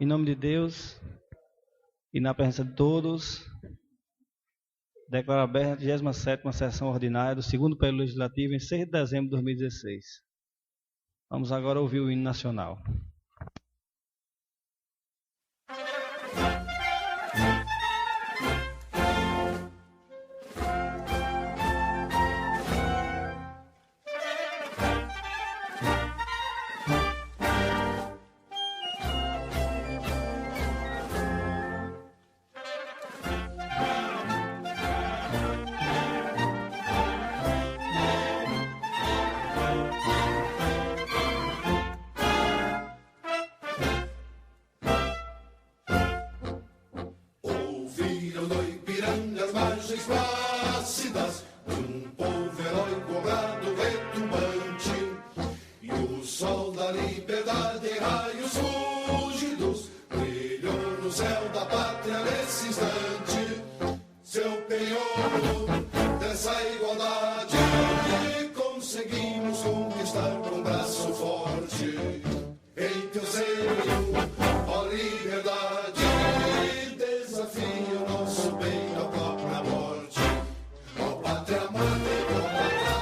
Em nome de Deus e na presença de todos, declaro aberta a 27ª sessão ordinária do segundo período legislativo em 6 de dezembro de 2016. Vamos agora ouvir o hino nacional. Plácidas de um povo heróico, brado, retumbante, e o sol da liberdade em raios fúlgidos brilhou no céu da pátria nesse instante. Seu penhor dessa igualdade conseguimos conquistar com um braço forte. Em teu seio, ó liberdade, desafia o nosso bem da própria morte. Ó pátria mãe,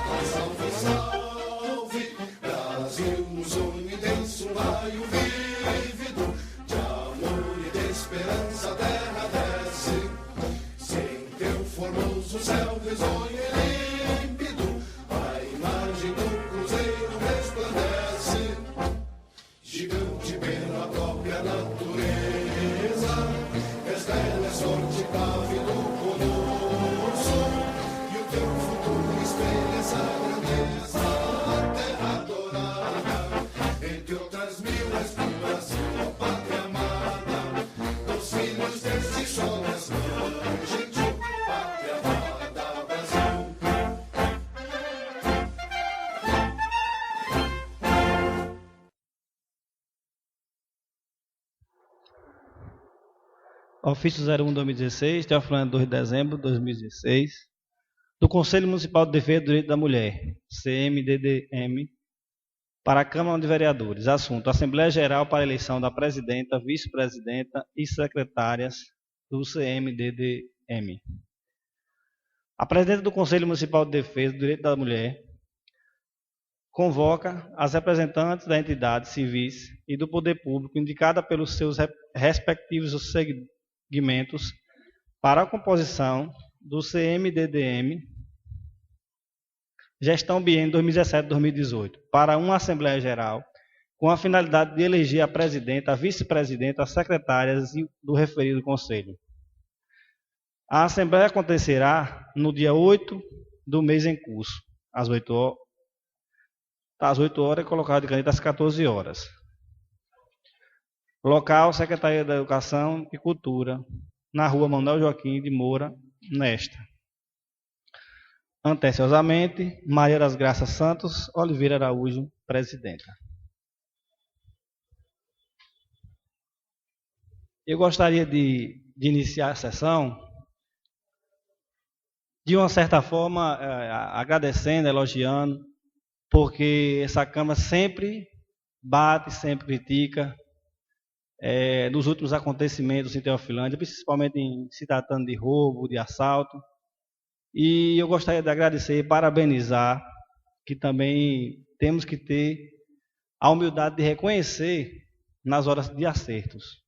ó salve, salve, Brasil nos une denso um raio vívido de amor e de esperança a terra desce. Sem teu formoso céu risonho e límpido, a imagem do cruzeiro resplandece. Gigante pela própria natureza, revela sorte cave do colosso, e o teu futuro espelha essa grandeza. A terra dourada, entre outras mil, és pro Brasil, a pátria amada, dos filhos desse sol, és mãe gentil, pátria amada, Brasil. Ofício 01/2016, Teofilândia, 2 de dezembro de 2016, do Conselho Municipal de Defesa do Direito da Mulher, CMDDM, para a Câmara de Vereadores. Assunto: Assembleia Geral para a eleição da presidenta, vice-presidenta e secretárias do CMDDM. A presidenta do Conselho Municipal de Defesa do Direito da Mulher convoca as representantes da entidade civis e do poder público indicada pelos seus respectivos segmentos para a composição do CMDDM Gestão Biênio 2017-2018 para uma Assembleia Geral com a finalidade de eleger a presidenta, a vice-presidenta, as secretárias do referido Conselho. A Assembleia acontecerá no dia 8 do mês em curso, às 8 horas. Às 8 horas, colocado de caneta às 14 horas. Local: Secretaria da Educação e Cultura, na rua Manuel Joaquim de Moura, nesta. Anteciosamente, Maria das Graças Santos Oliveira Araújo, presidenta. Eu gostaria de iniciar a sessão, de uma certa forma, agradecendo, elogiando, porque essa Câmara sempre bate, sempre critica, dos últimos acontecimentos em Teofilândia, principalmente em se tratando de roubo, de assalto. E eu gostaria de agradecer e parabenizar, que também temos que ter a humildade de reconhecer nas horas de acertos.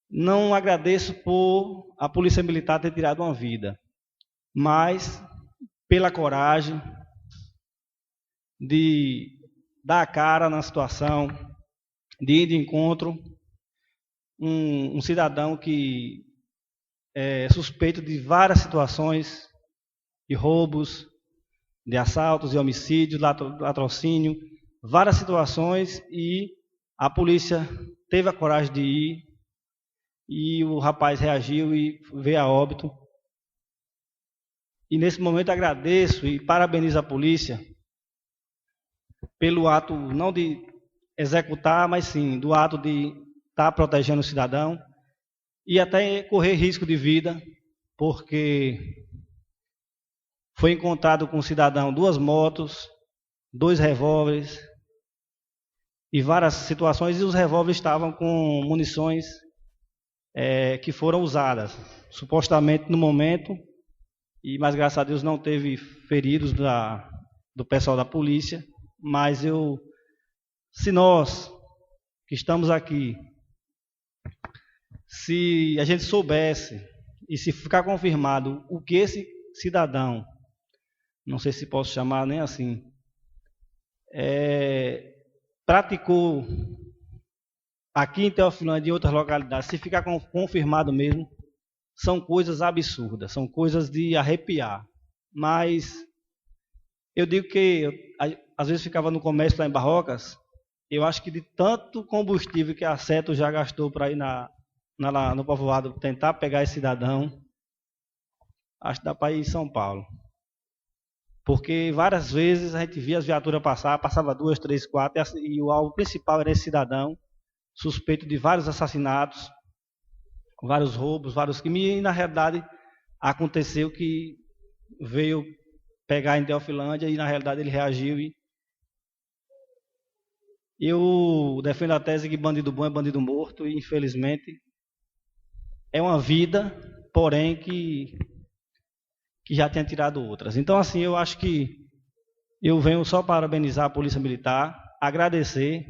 Não agradeço por a Polícia Militar ter tirado uma vida, mas pela coragem de dar a cara na situação, de ir de encontro um cidadão que é suspeito de várias situações de roubos, de assaltos, de homicídios, latrocínio, várias situações, e a polícia teve a coragem de ir, e o rapaz reagiu e veio a óbito. E nesse momento agradeço e parabenizo a polícia pelo ato não de executar, mas sim do ato de estar protegendo o cidadão e até correr risco de vida, porque foi encontrado com o cidadão 2 motos, 2 revólveres e várias situações, e os revólveres estavam com munições que foram usadas, supostamente no momento, mas graças a Deus não teve feridos do pessoal da polícia, mas se nós que estamos aqui, se a gente soubesse, e se ficar confirmado o que esse cidadão, não sei se posso chamar nem assim, praticou aqui em Teofilândia e em outras localidades, se ficar confirmado mesmo, são coisas absurdas, são coisas de arrepiar. Mas eu digo que às vezes ficava no comércio lá em Barrocas, eu acho que de tanto combustível que a Seto já gastou para ir no povoado tentar pegar esse cidadão, acho que dá para ir em São Paulo. Porque várias vezes a gente via as viaturas passava 2, 3, 4, e o alvo principal era esse cidadão, suspeito de vários assassinatos, vários roubos, vários crimes, e na realidade aconteceu que veio pegar em Teofilândia e na realidade ele reagiu. E eu defendo a tese que bandido bom é bandido morto, e infelizmente é uma vida, porém que já tinha tirado outras. Então, assim, eu acho que eu venho só parabenizar a Polícia Militar, agradecer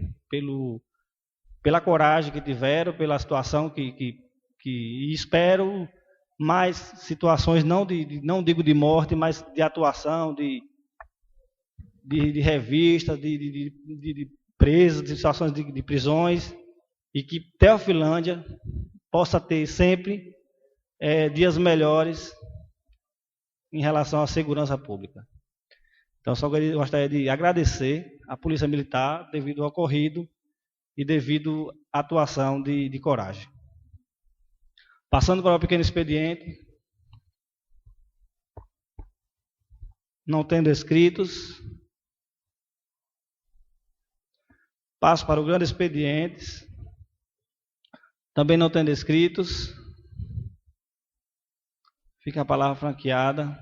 pela coragem que tiveram, pela situação que espero mais situações, não digo de morte, mas de atuação, de revista, de presos, de situações de prisões, e que Teofilândia possa ter sempre dias melhores em relação à segurança pública. Então, só gostaria de agradecer à Polícia Militar devido ao ocorrido e devido à atuação de coragem. Passando para o pequeno expediente, não tendo escritos, passo para o grande expediente, também não tendo escritos, fica a palavra franqueada.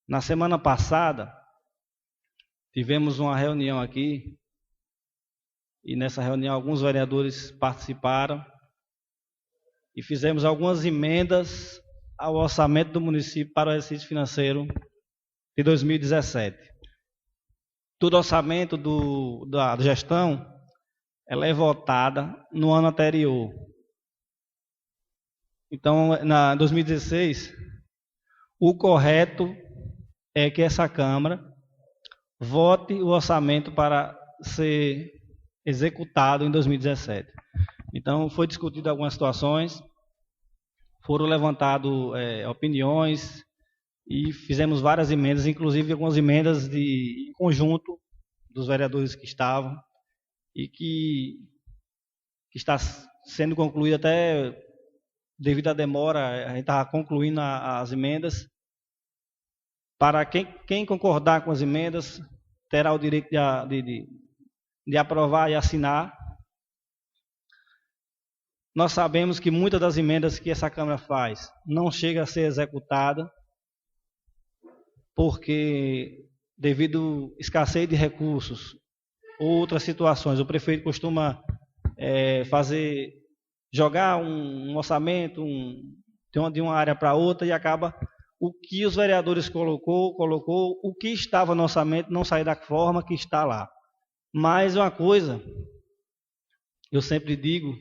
Na semana passada, tivemos uma reunião aqui, e nessa reunião alguns vereadores participaram, e fizemos algumas emendas ao orçamento do município para o exercício financeiro de 2017. Todo orçamento da gestão, ela é votada no ano anterior. Então, na 2016, o correto é que essa Câmara vote o orçamento para ser executado em 2017. Então, foi discutido algumas situações, foram levantadas opiniões e fizemos várias emendas, inclusive algumas emendas em conjunto dos vereadores que estavam e que está sendo concluída até devido à demora, a gente está concluindo as emendas. Para quem concordar com as emendas, terá o direito de aprovar e assinar. Nós sabemos que muitas das emendas que essa Câmara faz não chega a ser executada, porque devido à escassez de recursos ou outras situações, o prefeito costuma jogar um orçamento de uma área para outra, e acaba o que os vereadores colocou, o que estava no orçamento não sai da forma que está lá. Mas uma coisa, eu sempre digo,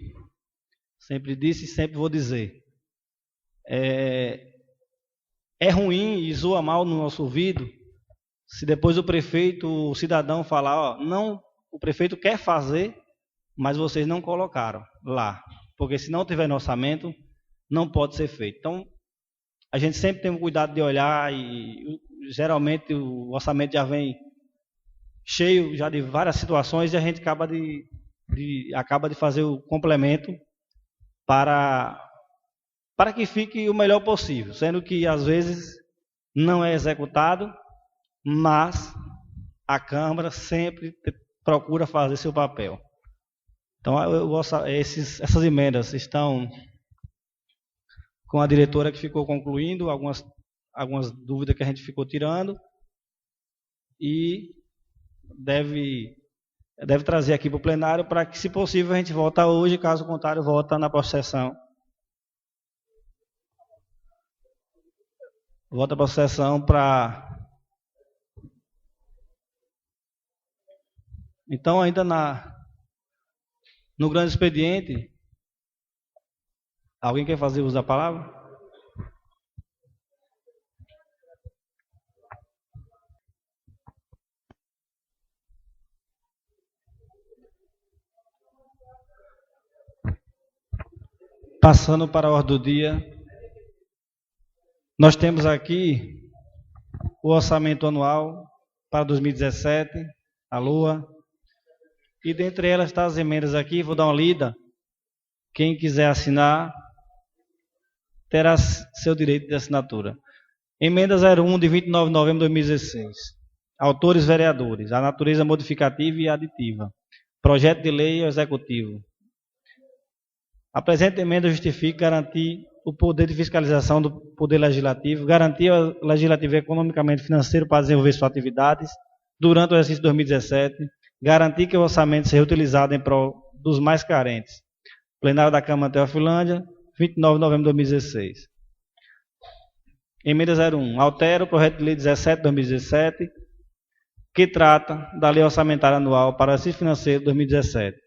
sempre disse e sempre vou dizer, é ruim e soa mal no nosso ouvido se depois o cidadão falar, não, o prefeito quer fazer, mas vocês não colocaram lá, porque se não tiver no orçamento, não pode ser feito. Então, a gente sempre tem o cuidado de olhar e geralmente o orçamento já vem cheio já de várias situações e a gente acaba de fazer o complemento para que fique o melhor possível, sendo que às vezes não é executado, mas a Câmara sempre procura fazer seu papel. Então, essas emendas estão com a diretora que ficou concluindo, algumas dúvidas que a gente ficou tirando, e deve trazer aqui para o plenário para que, se possível, a gente vote hoje, caso contrário, vota na próxima sessão. Vota para a sessão para... Então, ainda no grande expediente, alguém quer fazer uso da palavra? Passando para a ordem do dia, nós temos aqui o orçamento anual para 2017, a LOA, e dentre elas estão as emendas aqui, vou dar uma lida. Quem quiser assinar, terá seu direito de assinatura. Emenda 01 de 29 de novembro de 2016. Autores vereadores, a natureza modificativa e aditiva. Projeto de lei ao executivo. A presente emenda justifica garantir o poder de fiscalização do Poder Legislativo, garantir ao Legislativo economicamente e financeiro para desenvolver suas atividades durante o exercício 2017, garantir que o orçamento seja utilizado em prol dos mais carentes. Plenário da Câmara Teofilândia, 29 de novembro de 2016. Emenda 01. Altera o projeto de lei 17 de 2017, que trata da lei orçamentária anual para o exercício financeiro de 2017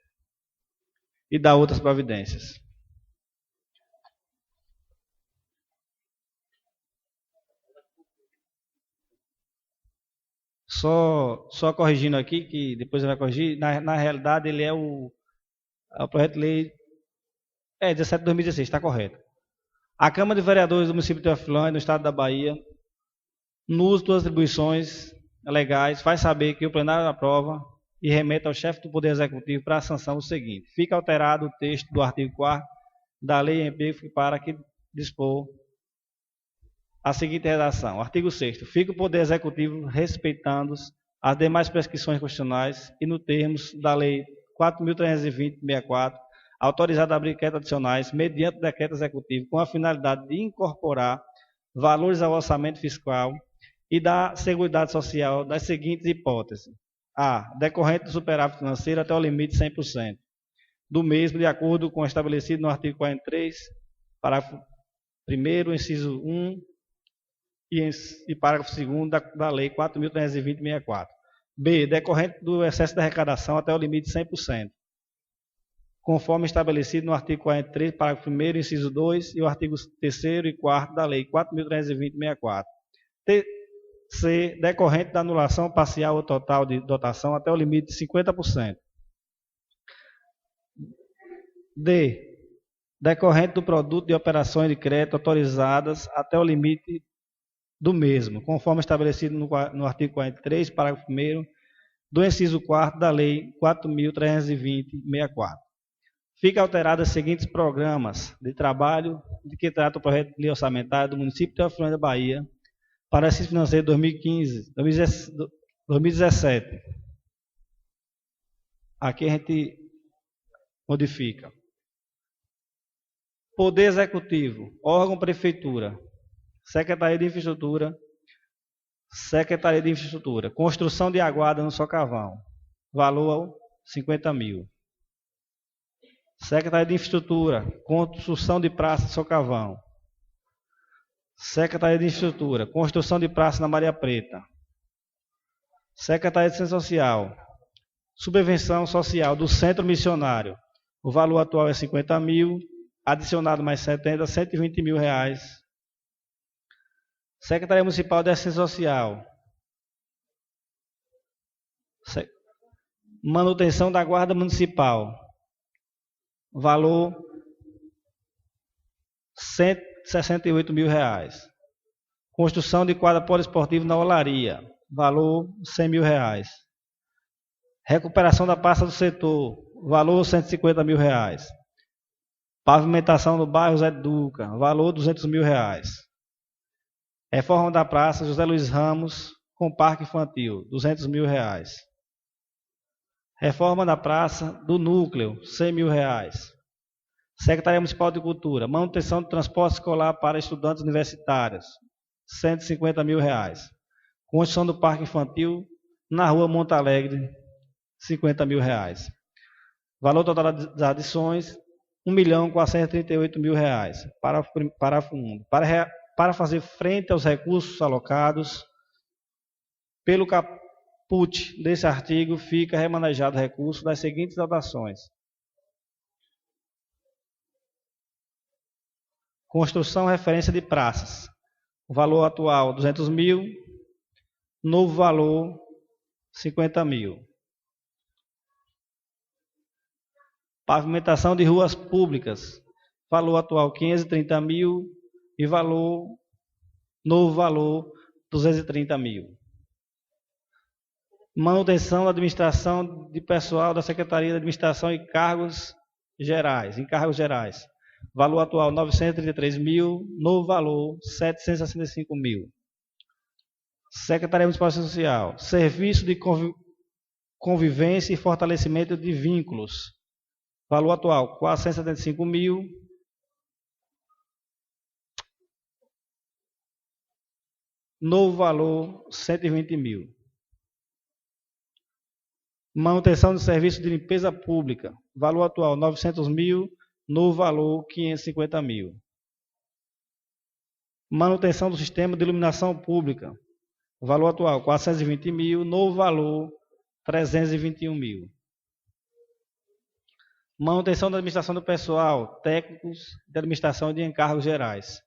e dá outras providências. Só corrigindo aqui, que depois ele vai corrigir, na realidade ele é o projeto de lei 17 de 2016, está correto. A Câmara de Vereadores do município de Teofilândia, no estado da Bahia, no uso das atribuições legais, faz saber que o plenário aprova e remete ao chefe do Poder Executivo para a sanção o seguinte: fica alterado o texto do artigo 4º da Lei MP para que dispor a seguinte redação. Artigo 6º. Fica o Poder Executivo respeitando as demais prescrições constitucionais e no termos da Lei 4.320/64, autorizado a abrir créditos adicionais mediante decreto executivo com a finalidade de incorporar valores ao orçamento fiscal e da Seguridade Social das seguintes hipóteses: a. Decorrente do superávit financeiro até o limite de 100% do mesmo, de acordo com o estabelecido no artigo 43, parágrafo 1º, inciso 1 e parágrafo 2º da Lei 4.320/64. B. Decorrente do excesso de arrecadação até o limite de 100%, conforme estabelecido no artigo 43, parágrafo 1º, inciso 2 e o artigo 3º e 4º da Lei 4.320/64. C. Decorrente da anulação parcial ou total de dotação até o limite de 50%. D. Decorrente do produto de operações de crédito autorizadas até o limite do mesmo, conforme estabelecido no artigo 43, parágrafo 1º, do inciso 4º da Lei 4.320/64. Fica alterado os seguintes programas de trabalho de que trata o projeto de lei orçamentária do município de Teofilândia, Bahia, para o exercício financeiro 2017. Aqui a gente modifica. Poder Executivo, órgão Prefeitura, Secretaria de Infraestrutura, construção de aguada no Socavão, valor 50 mil. Secretaria de Infraestrutura, construção de praça no Socavão. Secretaria de Infraestrutura, construção de praça na Maria Preta. Secretaria de Ciência Social, subvenção social do Centro Missionário. O valor atual é 50 mil, adicionado mais 70, 120 mil reais. Secretaria Municipal de Assistência Social. Manutenção da Guarda Municipal. Valor 168 mil reais. Construção de quadra poliesportiva na Olaria. Valor 100 mil reais. Recuperação da praça do setor. Valor 150 mil reais. Pavimentação do bairro Zé Duca. Valor 200 mil reais. Reforma da praça José Luiz Ramos com parque infantil, 200 mil reais. Reforma da praça do núcleo, 100 mil reais. Secretaria Municipal de Cultura, manutenção do transporte escolar para estudantes universitários, 150 mil reais. Construção do parque infantil, na rua Monte Alegre, R$50 mil. Valor total das adições, R$1.438.000 para fundo. Para fazer frente aos recursos alocados pelo caput desse artigo, fica remanejado o recurso das seguintes dotações: construção referência de praças, o valor atual 200 mil, novo valor 50 mil. Pavimentação de ruas públicas, valor atual 530 mil e novo valor 230 mil. Manutenção da administração de pessoal da Secretaria de Administração e Encargos Gerais. Valor atual 933 mil, novo valor 765 mil. Secretaria Municipal Social, serviço de convivência e fortalecimento de vínculos. Valor atual 475 mil. Novo valor 120 mil. Manutenção de serviço de limpeza pública. Valor atual 900 mil. Novo valor 550 mil. Manutenção do sistema de iluminação pública. Valor atual 420 mil. Novo valor 321 mil. Manutenção da administração do pessoal, técnicos de administração de encargos gerais.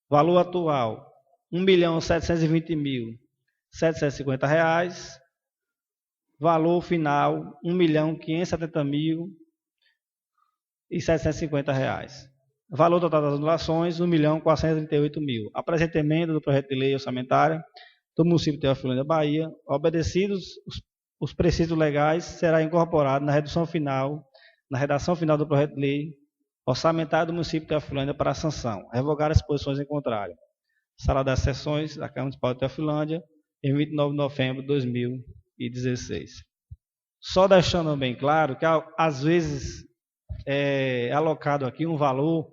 Valor atual R$1.720.750. Valor final R$1.570.750. Valor total das anulações R$1.438.000. Apresenta emenda do projeto de lei orçamentária do município de Teofilândia, Bahia. Obedecidos os preceitos legais, será incorporado na redação final do projeto de lei orçamentária do município de Teofilândia para a sanção. Revogar as posições em contrário. Sala das sessões da Câmara Municipal de Teofilândia, em 29 de novembro de 2016. Só deixando bem claro que, às vezes, é alocado aqui um valor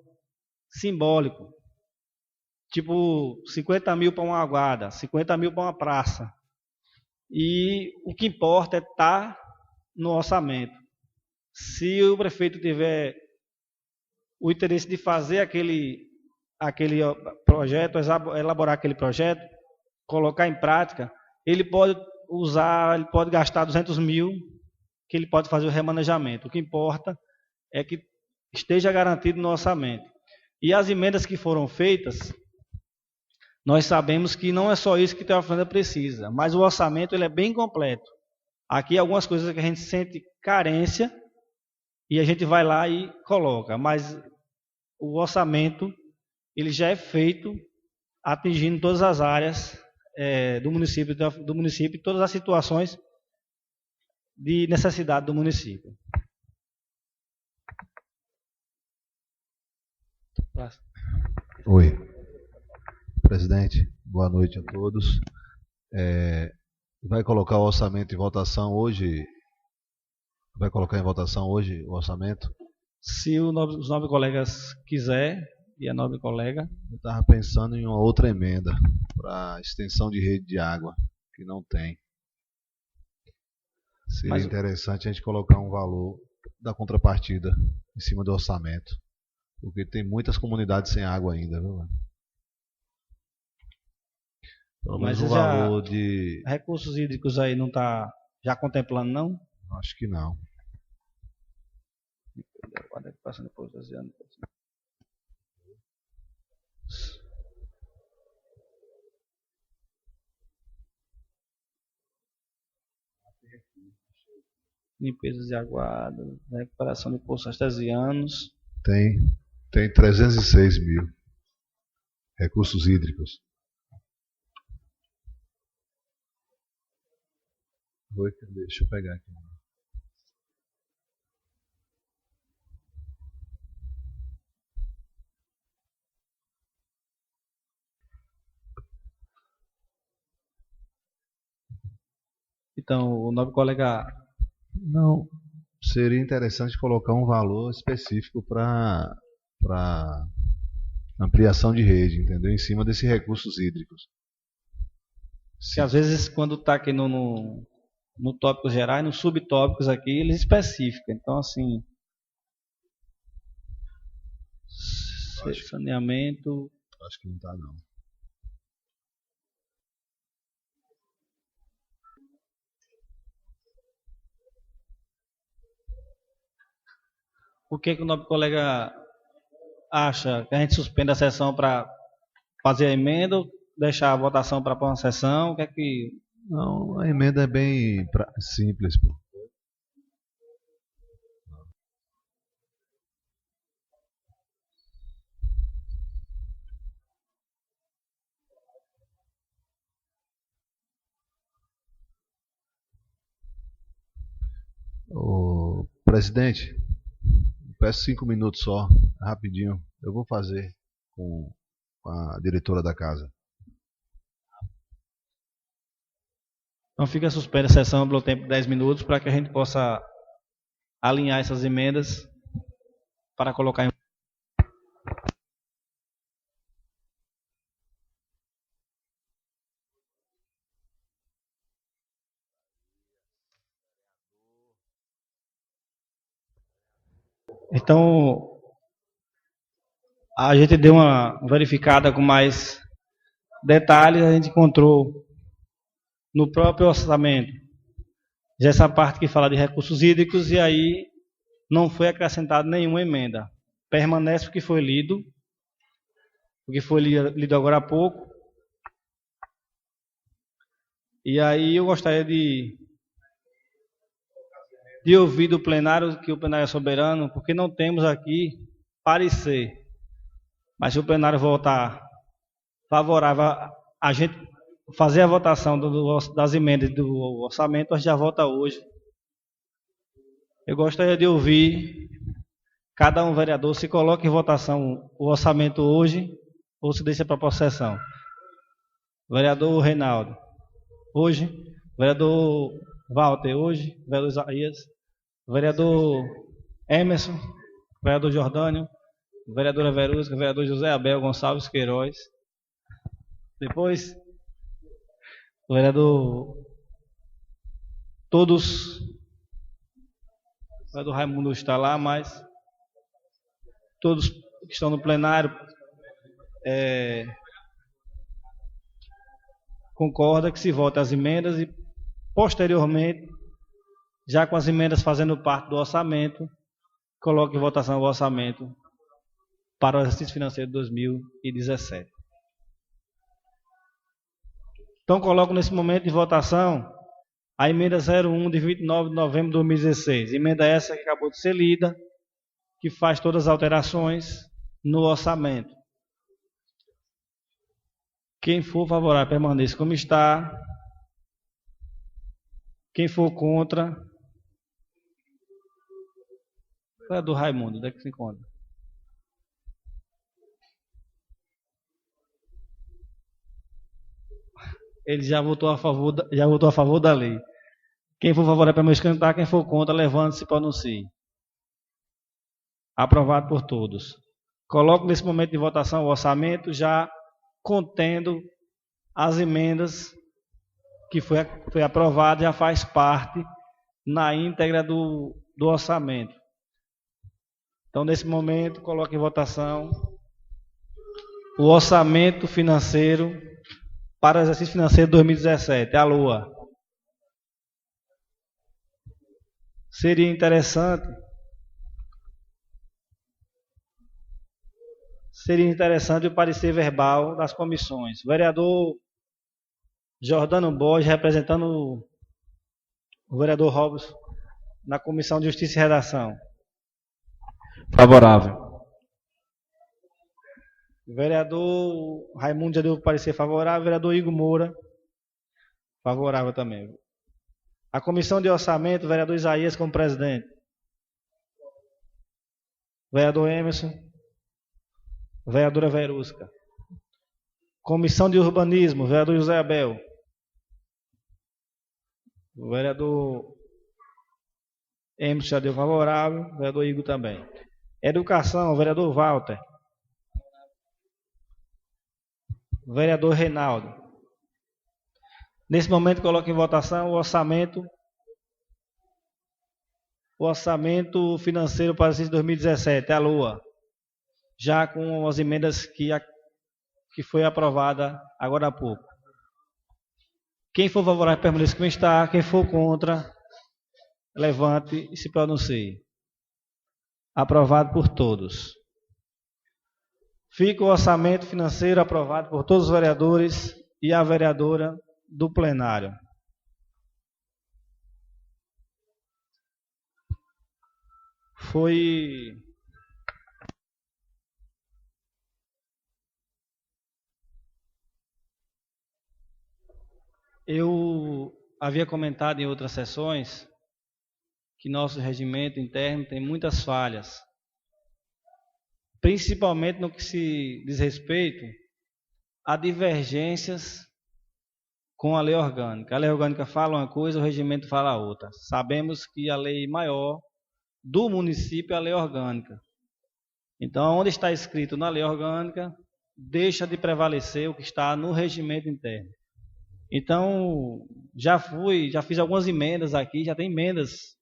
simbólico, tipo 50 mil para uma guarda, 50 mil para uma praça. E o que importa é estar no orçamento. Se o prefeito tiver o interesse de fazer aquele projeto, elaborar aquele projeto, colocar em prática, ele pode gastar 200 mil, que ele pode fazer o remanejamento. O que importa é que esteja garantido no orçamento. E as emendas que foram feitas, nós sabemos que não é só isso que a Teofilândia precisa, mas o orçamento ele é bem completo. Aqui algumas coisas que a gente sente carência e a gente vai lá e coloca, mas o orçamento ele já é feito atingindo todas as áreas do município, todas as situações de necessidade do município. Oi, presidente, boa noite a todos. Vai colocar o orçamento em votação hoje? Vai colocar em votação hoje o orçamento? Se os 9 colegas quiser, e a nobre colega. Eu estava pensando em uma outra emenda para extensão de rede de água, que não tem. Seria interessante a gente colocar um valor da contrapartida em cima do orçamento, porque tem muitas comunidades sem água ainda, viu? Pelo menos um valor de... Recursos hídricos aí não está já contemplando, não? Acho que não. Limpezas de aguadas, recuperação de poços artesianos. Tem 306 mil. Recursos hídricos. Deixa eu pegar aqui. Então, o nobre colega... Não, seria interessante colocar um valor específico para Ampliação de rede, entendeu? Em cima desses recursos hídricos. Que às vezes quando está aqui no tópico geral e nos subtópicos aqui, eles especificam. Então, assim, saneamento... Acho que não está, não. O que o nosso colega acha? Que a gente suspenda a sessão para fazer a emenda ou deixar a votação para a próxima sessão? O que é que... Não, a emenda é bem simples, pô. Ô, presidente, peço 5 minutos só, rapidinho. Eu vou fazer com a diretora da casa. Então fica suspensa a sessão pelo tempo de 10 minutos para que a gente possa alinhar essas emendas para colocar em... Então, a gente deu uma verificada com mais detalhes, a gente encontrou no próprio orçamento já essa parte que fala de recursos hídricos e aí não foi acrescentada nenhuma emenda. Permanece o que foi lido agora há pouco. E aí eu gostaria de ouvir do plenário, que o plenário é soberano, porque não temos aqui parecer. Mas se o plenário votar favorável a gente fazer a votação das emendas do orçamento, a gente já vota hoje. Eu gostaria de ouvir cada um vereador se coloca em votação o orçamento hoje ou se deixa para a próxima sessão. Vereador Reinaldo, hoje. Vereador Walter, hoje. Vereador Isaías. Vereador Emerson. Vereador Jordânio. Vereadora Verusca. Vereador José Abel Gonçalves Queiroz. Depois, o vereador... Todos... O vereador Raimundo está lá, mas... Todos que estão no plenário... concorda que se vote as emendas e, posteriormente, já com as emendas fazendo parte do orçamento, coloque em votação o orçamento para o exercício financeiro de 2017. Então, coloco nesse momento em votação a emenda 01 de 29 de novembro de 2016. Emenda essa que acabou de ser lida, que faz todas as alterações no orçamento. Quem for favorável, permaneça como está. Quem for contra... É do Raimundo, onde é que se encontra? Ele já votou a favor da lei. Quem for favorável, permaneça como está. Quem for contra, levante-se e pronuncie. Aprovado por todos. Coloco nesse momento de votação o orçamento já contendo as emendas que foi aprovado, já faz parte na íntegra do orçamento. Então, nesse momento, coloque em votação o orçamento financeiro para o exercício financeiro de 2017, a LOA. Seria interessante o parecer verbal das comissões. O vereador Jordano Borges, representando o vereador Robson, na Comissão de Justiça e Redação. Favorável. O vereador Raimundo já deu o parecer favorável. O vereador Igor Moura, favorável também. A Comissão de Orçamento, o vereador Isaías como presidente. O vereador Emerson. Vereadora Verusca. Comissão de Urbanismo, vereador José Abel. O vereador Emerson já deu favorável, o vereador Igor também. Educação, o vereador Walter. vereador Reinaldo. Nesse momento, coloco em votação o orçamento financeiro para o exercício 2017, a LOA, já com as emendas que foi aprovada agora há pouco. Quem for favorável, permaneça como está. Quem for contra, levante e se pronuncie. Aprovado por todos. Fica o orçamento financeiro aprovado por todos os vereadores e a vereadora do plenário. Eu havia comentado em outras sessões que nosso regimento interno tem muitas falhas, principalmente no que se diz respeito a divergências com a lei orgânica. A lei orgânica fala uma coisa, o regimento fala outra. Sabemos que a lei maior do município é a lei orgânica. Então, onde está escrito na lei orgânica, deixa de prevalecer o que está no regimento interno. Então, já fiz algumas emendas aqui, já tem emendas,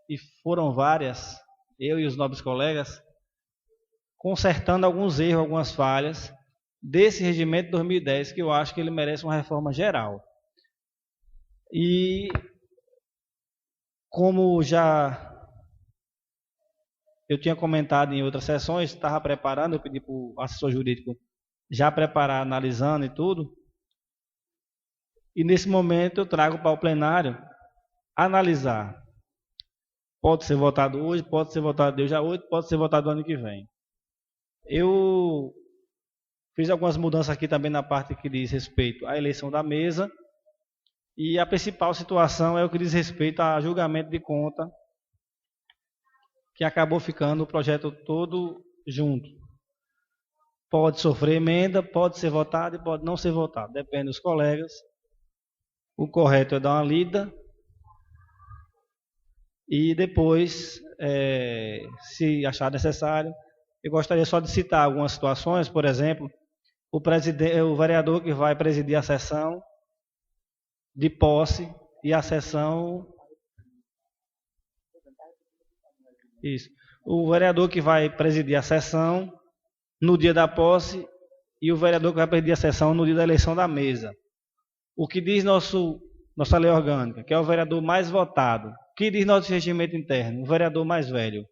e foram várias, eu e os nobres colegas, consertando alguns erros, algumas falhas desse regimento de 2010, que eu acho que ele merece uma reforma geral. E como já eu tinha comentado em outras sessões, estava preparando, eu pedi para o assessor jurídico já preparar, analisando e tudo. E nesse momento eu trago para o plenário analisar. Pode ser votado hoje, pode ser votado dia 8, pode ser votado ano que vem. Eu fiz algumas mudanças aqui também na parte que diz respeito à eleição da mesa. E a principal situação é o que diz respeito a julgamento de conta, que acabou ficando o projeto todo junto. Pode sofrer emenda, pode ser votado e pode não ser votado. Depende dos colegas. O correto é dar uma lida e depois, se achar necessário, eu gostaria só de citar algumas situações. Por exemplo, o vereador que vai presidir a sessão de posse e a sessão... Isso. O vereador que vai presidir a sessão no dia da posse e o vereador que vai presidir a sessão no dia da eleição da mesa. O que diz nossa lei orgânica, que é o vereador mais votado. O que diz nosso regimento interno? O vereador mais velho.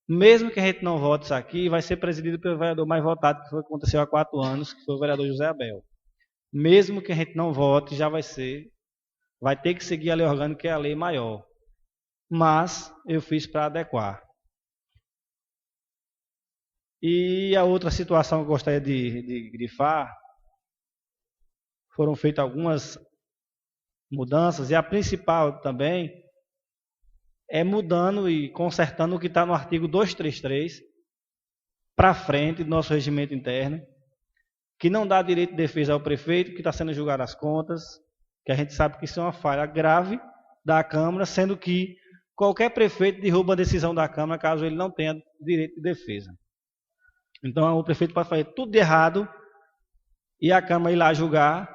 Mesmo que a gente não vote isso aqui, vai ser presidido pelo vereador mais votado, que aconteceu há 4 anos, que foi o vereador José Abel. Mesmo que a gente não vote, já vai ter que seguir a lei orgânica, que é a lei maior. Mas eu fiz para adequar. E a outra situação que eu gostaria de grifar, foram feitas algumas mudanças, e a principal também é mudando e consertando o que está no artigo 233 para frente do nosso regimento interno, que não dá direito de defesa ao prefeito, que está sendo julgado as contas, que a gente sabe que isso é uma falha grave da Câmara, sendo que qualquer prefeito derruba a decisão da Câmara caso ele não tenha direito de defesa. Então o prefeito pode fazer tudo de errado e a Câmara ir lá julgar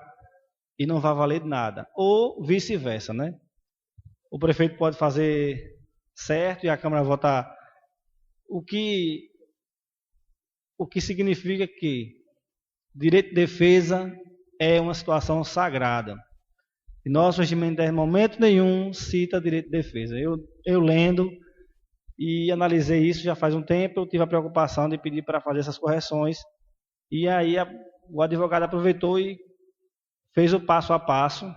e não vai valer de nada. Ou vice-versa, né? O prefeito pode fazer certo e a Câmara votar. O que significa que direito de defesa é uma situação sagrada. E nosso regimento, em momento nenhum, cita direito de defesa. Eu lendo e analisei isso já faz um tempo, eu tive a preocupação de pedir para fazer essas correções. E aí o advogado aproveitou e fez o passo a passo,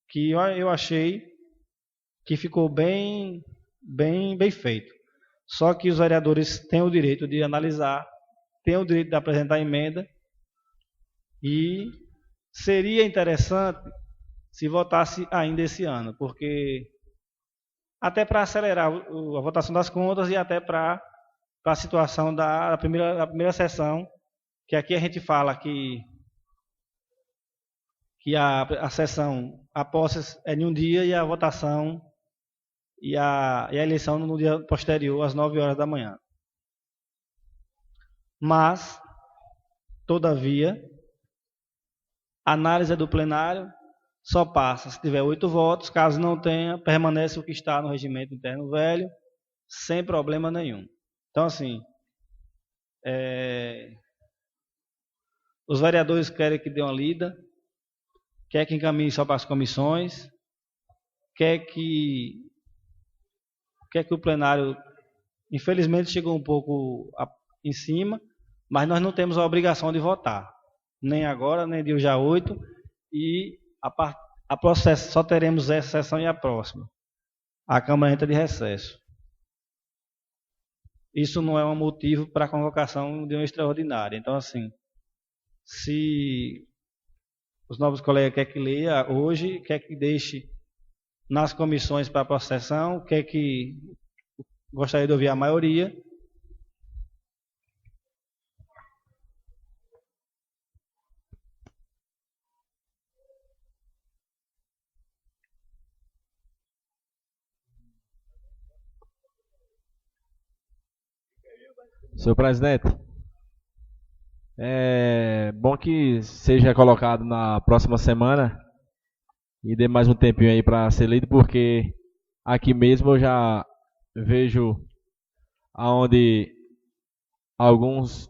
que eu achei que ficou bem feito. Só que os vereadores têm o direito de analisar, têm o direito de apresentar emenda, e seria interessante se votasse ainda esse ano, porque até para acelerar a votação das contas e até para a situação da primeira sessão, que aqui a gente fala que a sessão, a posse é em um dia e a votação e a eleição no dia posterior, às 9 horas da manhã. Mas Todavia, a análise é do plenário, só passa se tiver 8 votos, caso não tenha, permanece o que está no regimento interno velho, sem problema nenhum. Então, assim, os vereadores querem que dê uma lida, quer que encaminhe só para as comissões, quer que o plenário, infelizmente, chegou um pouco em cima, mas nós não temos a obrigação de votar, nem agora, nem dia 8, e a processo, só teremos essa sessão e a próxima. A Câmara entra de recesso. Isso não é um motivo para a convocação de uma extraordinária. Então, assim, se os novos colegas querem que leia hoje, quer que deixe nas comissões para a processão, quer que gostaria de ouvir a maioria. Senhor presidente, é bom que seja colocado na próxima semana e dê mais um tempinho aí para ser lido, porque aqui mesmo eu já vejo aonde alguns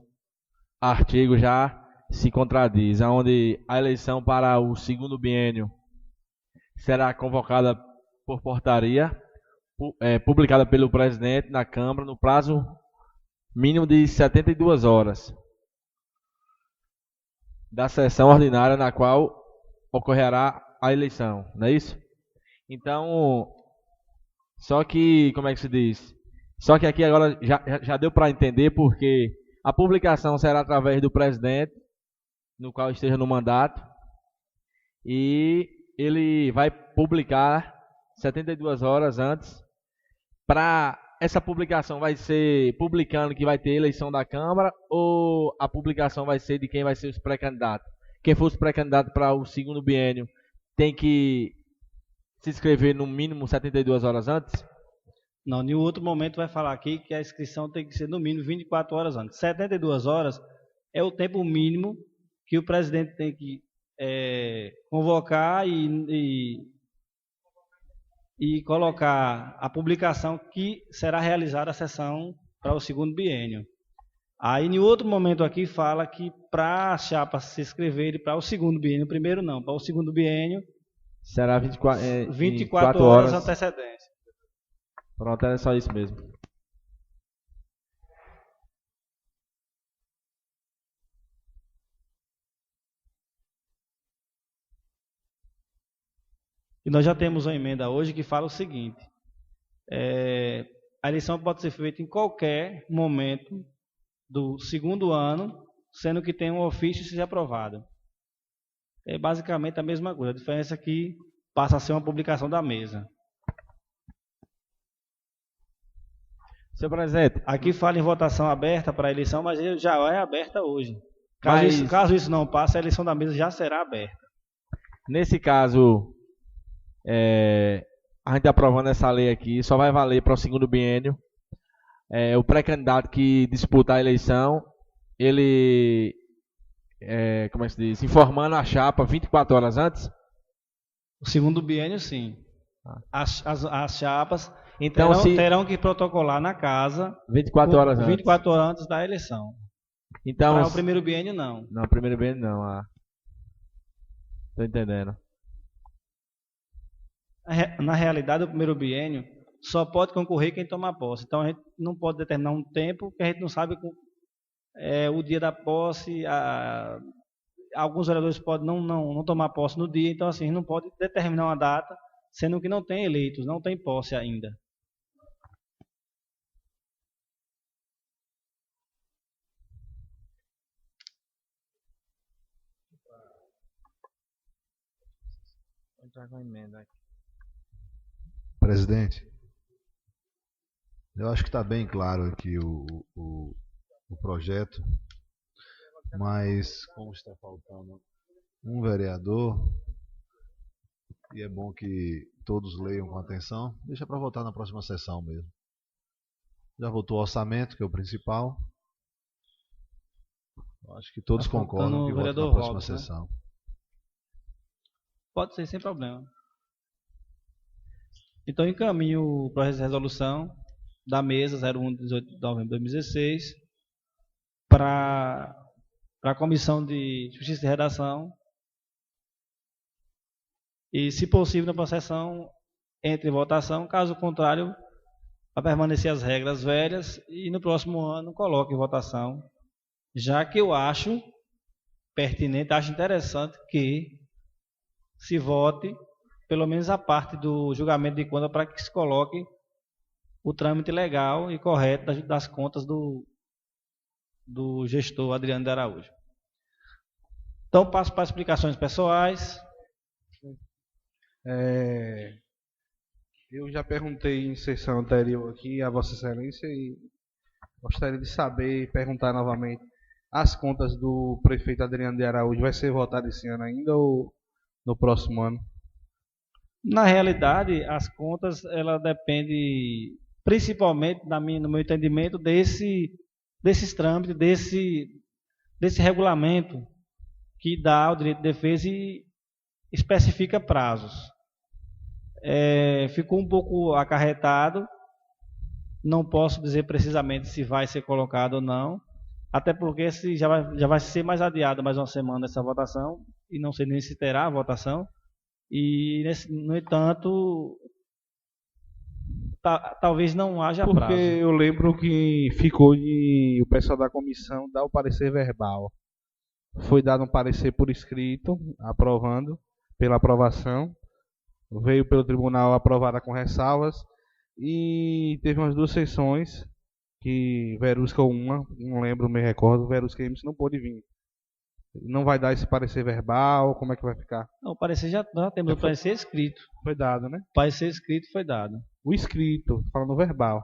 artigos já se contradizem, aonde a eleição para o segundo biênio será convocada por portaria, publicada pelo presidente na Câmara no prazo mínimo de 72 horas da sessão ordinária na qual ocorrerá a eleição, não é isso? Então, só que, como é que se diz? Só que aqui agora já deu para entender, porque a publicação será através do presidente, no qual esteja no mandato, e ele vai publicar 72 horas antes. Para essa publicação vai ser publicando que vai ter eleição da Câmara, ou a publicação vai ser de quem vai ser os pré-candidatos? Quem for os pré-candidatos para o segundo biênio tem que se inscrever no mínimo 72 horas antes? Não, em outro momento vai falar aqui que a inscrição tem que ser no mínimo 24 horas antes. 72 horas é o tempo mínimo que o presidente tem que convocar e colocar a publicação que será realizada a sessão para o segundo biênio. Aí, em outro momento aqui, fala que para as chapas se inscreverem para o segundo biênio, primeiro não, para o segundo biênio, será 24 horas de antecedência. Pronto, é só isso mesmo. E nós já temos uma emenda hoje que fala o seguinte: a eleição pode ser feita em qualquer momento do segundo ano, sendo que tem um ofício e seja aprovado. É basicamente a mesma coisa. A diferença é que passa a ser uma publicação da mesa. Senhor presidente, aqui fala em votação aberta para a eleição, mas ele já é aberta hoje. Caso isso não passe, a eleição da mesa já será aberta. Nesse caso, a gente aprovando essa lei aqui, só vai valer para o segundo biênio. O pré-candidato que disputar a eleição, ele, como é que se diz, informando a chapa 24 horas antes? O segundo biênio, sim. As chapas então, terão que protocolar na casa 24 horas antes. 24 horas antes da eleição. Então, para o primeiro biênio, não. Não, o primeiro biênio não. Estou entendendo. Na realidade, o primeiro biênio só pode concorrer quem toma posse. Então, a gente não pode determinar um tempo que a gente não sabe o dia da posse. Alguns vereadores podem não tomar posse no dia. Então, assim, a gente não pode determinar uma data, sendo que não tem eleitos, não tem posse ainda. Vou entrar com a emenda aqui. Presidente, eu acho que está bem claro aqui o projeto, mas como está faltando um vereador, e é bom que todos leiam com atenção, deixa para votar na próxima sessão mesmo. Já votou o orçamento, que é o principal. Acho que todos Tá faltando concordam que o vote na vereador próxima Robson, né? sessão. Pode ser, sem problema. Então, encaminho o projeto de resolução da mesa 01 de 18 de novembro de 2016 para a Comissão de Justiça e Redação e, se possível, na próxima sessão, entre em votação. Caso contrário, vai permanecer as regras velhas e no próximo ano coloque em votação, já que eu acho pertinente, acho interessante que se vote pelo menos a parte do julgamento de conta para que se coloque o trâmite legal e correto das contas do gestor Adriano de Araújo. Então, passo para as explicações pessoais. Eu já perguntei em sessão anterior aqui a Vossa Excelência e gostaria de saber e perguntar novamente. As contas do prefeito Adriano de Araújo vai ser votado esse ano ainda ou no próximo ano? Na realidade, as contas, ela depende principalmente, no meu entendimento, desses trâmites, desse regulamento que dá ao direito de defesa e especifica prazos. Ficou um pouco acarretado, não posso dizer precisamente se vai ser colocado ou não, até porque já vai ser mais adiada mais uma semana essa votação, e não sei nem se terá a votação, e no entanto, talvez não haja prazo. Porque eu lembro que ficou de o pessoal da comissão dar o parecer verbal. Foi dado um parecer por escrito, aprovando, pela aprovação. Veio pelo tribunal aprovada com ressalvas. E teve umas 2 sessões que Verusca uma, não lembro, me recordo, Verusca Emerson não pôde vir. Não vai dar esse parecer verbal, como é que vai ficar? Não, o parecer já temos o parecer escrito. Foi dado, né? O parecer escrito foi dado. O escrito, falando verbal.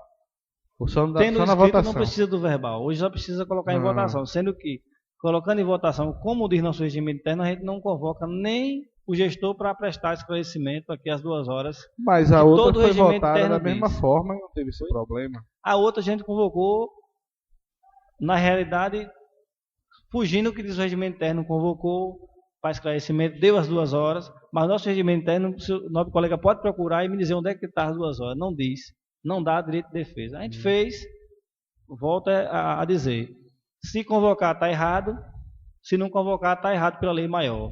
Tendo só na escrito votação. não precisa do verbal. Hoje já precisa colocar em votação. Sendo que, colocando em votação, como diz nosso regime interno, a gente não convoca nem o gestor para prestar esclarecimento aqui às 2 horas. Mas a outra todo o foi regimento votada interno da mesma diz. forma e não teve esse problema. A outra a gente convocou, na realidade, fugindo do que diz o regimento interno, convocou para esclarecimento, deu as 2 horas, mas nosso regimento interno, o nosso colega pode procurar e me dizer onde é que está as 2 horas. Não diz, não dá direito de defesa. A gente fez, volta a dizer, se convocar está errado, se não convocar está errado pela lei maior.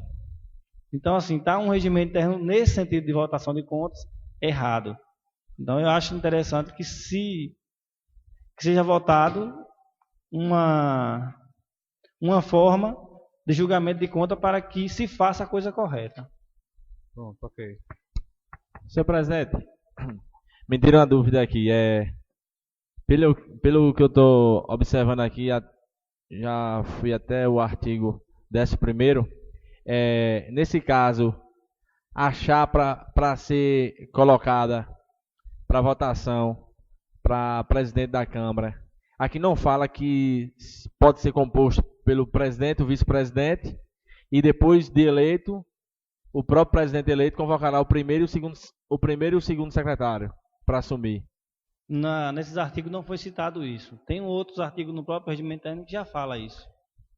Então, assim, está um regimento interno nesse sentido de votação de contas errado. Então, eu acho interessante que seja votado uma forma de julgamento de conta para que se faça a coisa correta. Pronto, ok. Senhor presidente, me tira uma dúvida aqui. Pelo que eu estou observando aqui, já fui até o artigo 11º. Nesse caso, a chapa para ser colocada para votação para presidente da Câmara, aqui não fala que pode ser composto pelo presidente, o vice-presidente, e depois de eleito, o próprio presidente eleito convocará o primeiro e o segundo secretário para assumir. Nesses artigos não foi citado isso. Tem outros artigos no próprio regimento interno que já fala isso.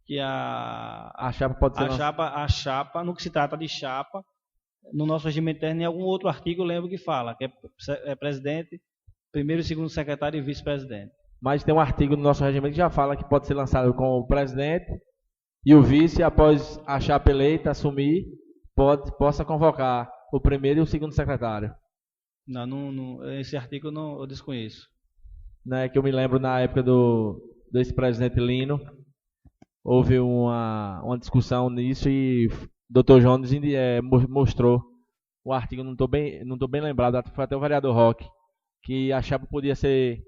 Que a chapa pode ser a chapa, no que se trata de chapa, no nosso regimento interno, em algum outro artigo eu lembro que fala, que é presidente, primeiro e segundo secretário e vice-presidente. Mas tem um artigo no nosso regimento que já fala que pode ser lançado com o presidente e o vice, após a chapa eleita assumir, possa convocar o primeiro e o segundo secretário. Não, esse artigo eu desconheço. Não é que eu me lembro na época do ex-presidente Lino, houve uma discussão nisso e o Dr. Jones mostrou o artigo, não estou bem lembrado, foi até o vereador Roque, que a chapa podia ser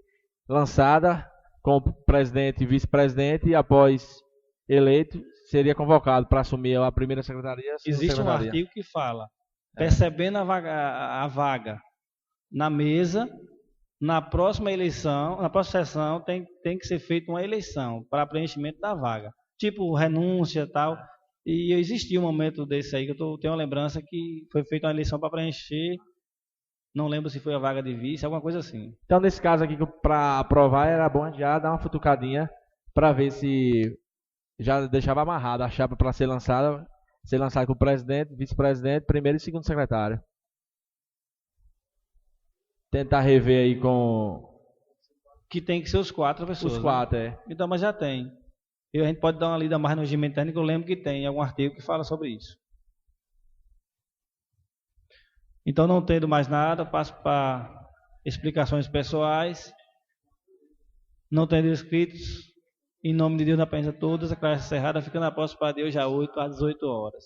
lançada com o presidente e vice-presidente e após eleito seria convocado para assumir a primeira secretaria. Existe um artigo que fala, percebendo a vaga na mesa, na próxima eleição, na próxima sessão tem que ser feita uma eleição para preenchimento da vaga. Tipo renúncia e tal. E existia um momento desse aí, que eu tenho uma lembrança que foi feita uma eleição para preencher, não lembro se foi a vaga de vice, alguma coisa assim. Então, nesse caso aqui, para aprovar, era bom já dar uma futucadinha para ver se já deixava amarrada a chapa para ser lançada com o presidente, vice-presidente, primeiro e segundo secretário. Tentar rever aí com Que tem que ser os 4 pessoas. os 4, né? Então, mas já tem. E a gente pode dar uma lida mais no regimento técnico, eu lembro que tem algum artigo que fala sobre isso. Então, não tendo mais nada, passo para explicações pessoais. Não tendo inscritos, em nome de Deus na presença de todos, a classe encerrada, ficando a posse para Deus já 8 às 18 horas.